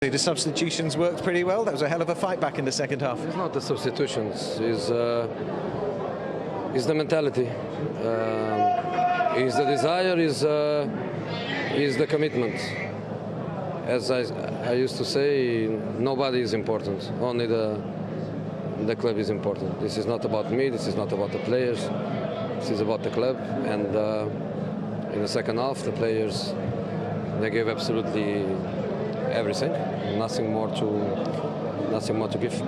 The substitutions worked pretty well. That was a hell of a fight back in the second half. It's not the substitutions, it's the mentality. Is the desire, is the commitment. As I used to say, nobody is important, only the club is important. This is not about me, this is not about the players, this is about the club. And in the second half, the players, they gave absolutely everything, nothing more to give.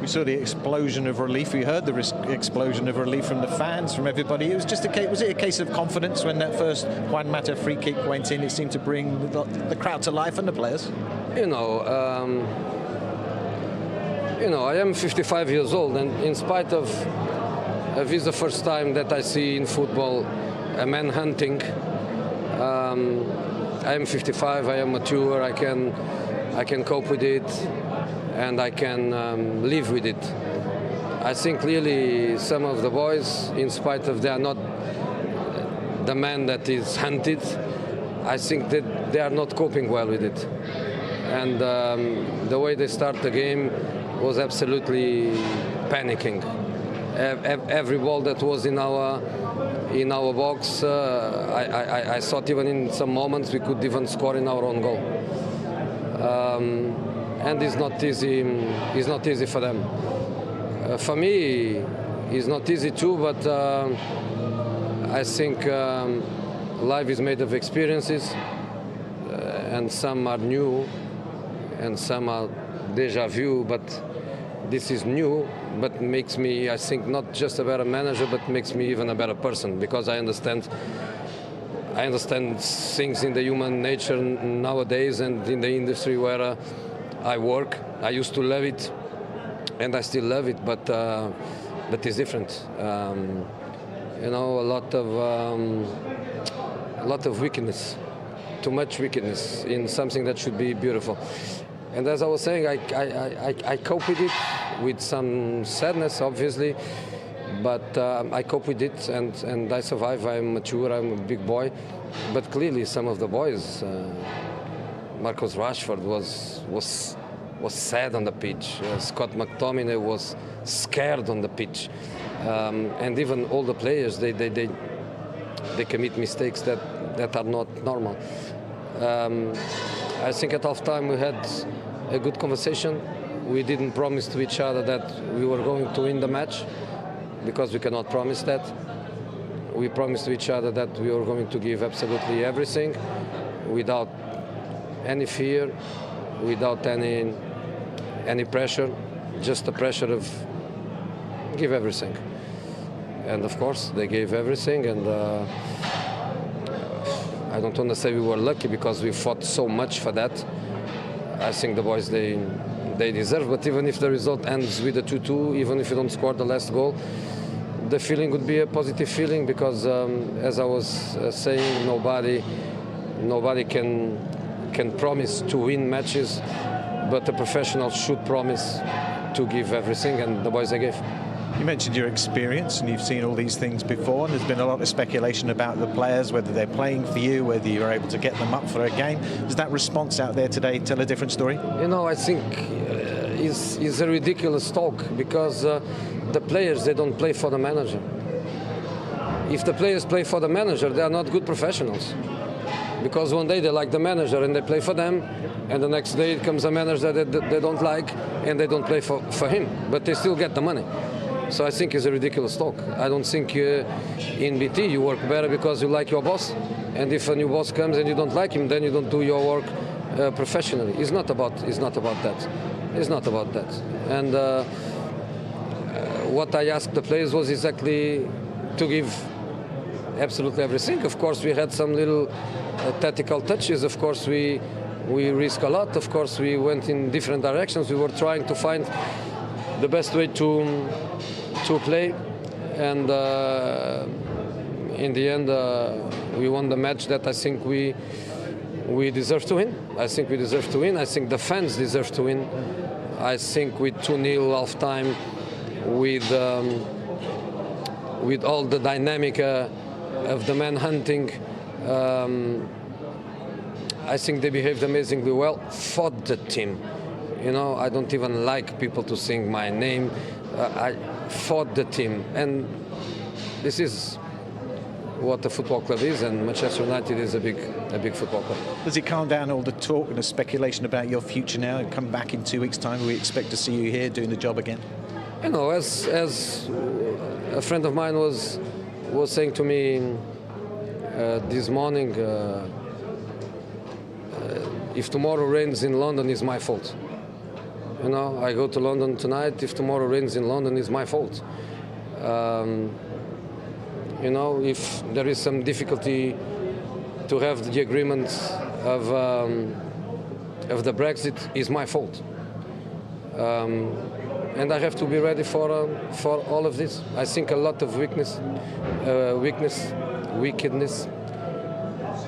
We saw the explosion of relief. We heard the explosion of relief from the fans, from everybody. It was just was it a case of confidence when that first Juan Mata free kick went in? It seemed to bring the crowd to life and the players. You know, I am 55 years old, and in spite of it's the first time that I see in football a man hunting. I am 55. I am mature. I can cope with it, and I can live with it. I think clearly some of the boys, in spite of they are not the man that is hunted, I think that they are not coping well with it. And the way they start the game was absolutely panicking. Every ball that was in our box, I thought even in some moments we could even score in our own goal. And it's not easy. It's not easy for them. For me, it's not easy too. But I think life is made of experiences, and some are new, and some are déjà vu. But this is new, but makes me, I think, not just a better manager, but makes me even a better person, because I understand things in the human nature nowadays and in the industry where I work. I used to love it, and I still love it, but it's different. You know, a lot of weakness, too much weakness in something that should be beautiful. And as I was saying, I cope with it with some sadness, obviously, but I cope with it, and I survive. I'm mature, I'm a big boy. But clearly some of the boys, Marcus Rashford was sad on the pitch. Scott McTominay was scared on the pitch. And even all the players, they commit mistakes that are not normal. I think at half-time we had a good conversation. We didn't promise to each other that we were going to win the match, because we cannot promise that. We promised to each other that we were going to give absolutely everything, without any fear, without any pressure, just the pressure of give everything. And of course, they gave everything, and I don't want to say we were lucky, because we fought so much for that. I think the boys, they deserve, but even if the result ends with a 2-2, even if you don't score the last goal, the feeling would be a positive feeling, because as I was saying, nobody can promise to win matches, but a professional should promise to give everything, and the boys, they gave. You mentioned your experience, and you've seen all these things before, and there's been a lot of speculation about the players, whether they're playing for you, whether you're able to get them up for a game. Does that response out there today tell a different story? You know, I think it's a ridiculous talk, because the players, they don't play for the manager. If the players play for the manager, they are not good professionals. Because one day they like the manager and they play for them, and the next day it comes a manager that they don't like and they don't play for him, but they still get the money. So I think it's a ridiculous talk. I don't think in BT you work better because you like your boss, and if a new boss comes and you don't like him, then you don't do your work professionally. It's not about that. It's not about that. And what I asked the players was exactly to give absolutely everything. Of course, we had some little tactical touches. Of course, we risk a lot. Of course, we went in different directions. We were trying to find the best way to play, and in the end, we won the match that I think we deserve to win. I think we deserve to win. I think the fans deserve to win. I think with 2-0 half-time, with all the dynamic of the man hunting, I think they behaved amazingly well for the team. You know, I don't even like people to sing my name. I for the team, and this is what a football club is, and Manchester United is a big football club. Does it calm down all the talk and the speculation about your future now and come back in 2 weeks' time? We expect to see you here doing the job again. You know, as a friend of mine was saying to me this morning, if tomorrow rains in London, it's my fault. You know, I go to London tonight. If tomorrow rains in London, it's my fault. You know, if there is some difficulty to have the agreement of the Brexit, it's my fault. And I have to be ready for all of this. I think a lot of wickedness,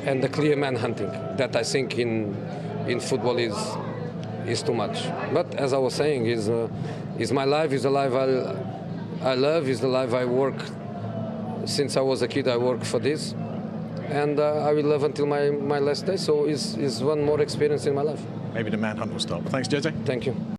and the clear manhunting that I think in football is too much. But as I was saying, is my life, is the life I love, is the life I work. Since I was a kid, I work for this, and I will love until my last day. So it's one more experience in my life. Maybe the manhunt will stop. Thanks, Jose. Thank you.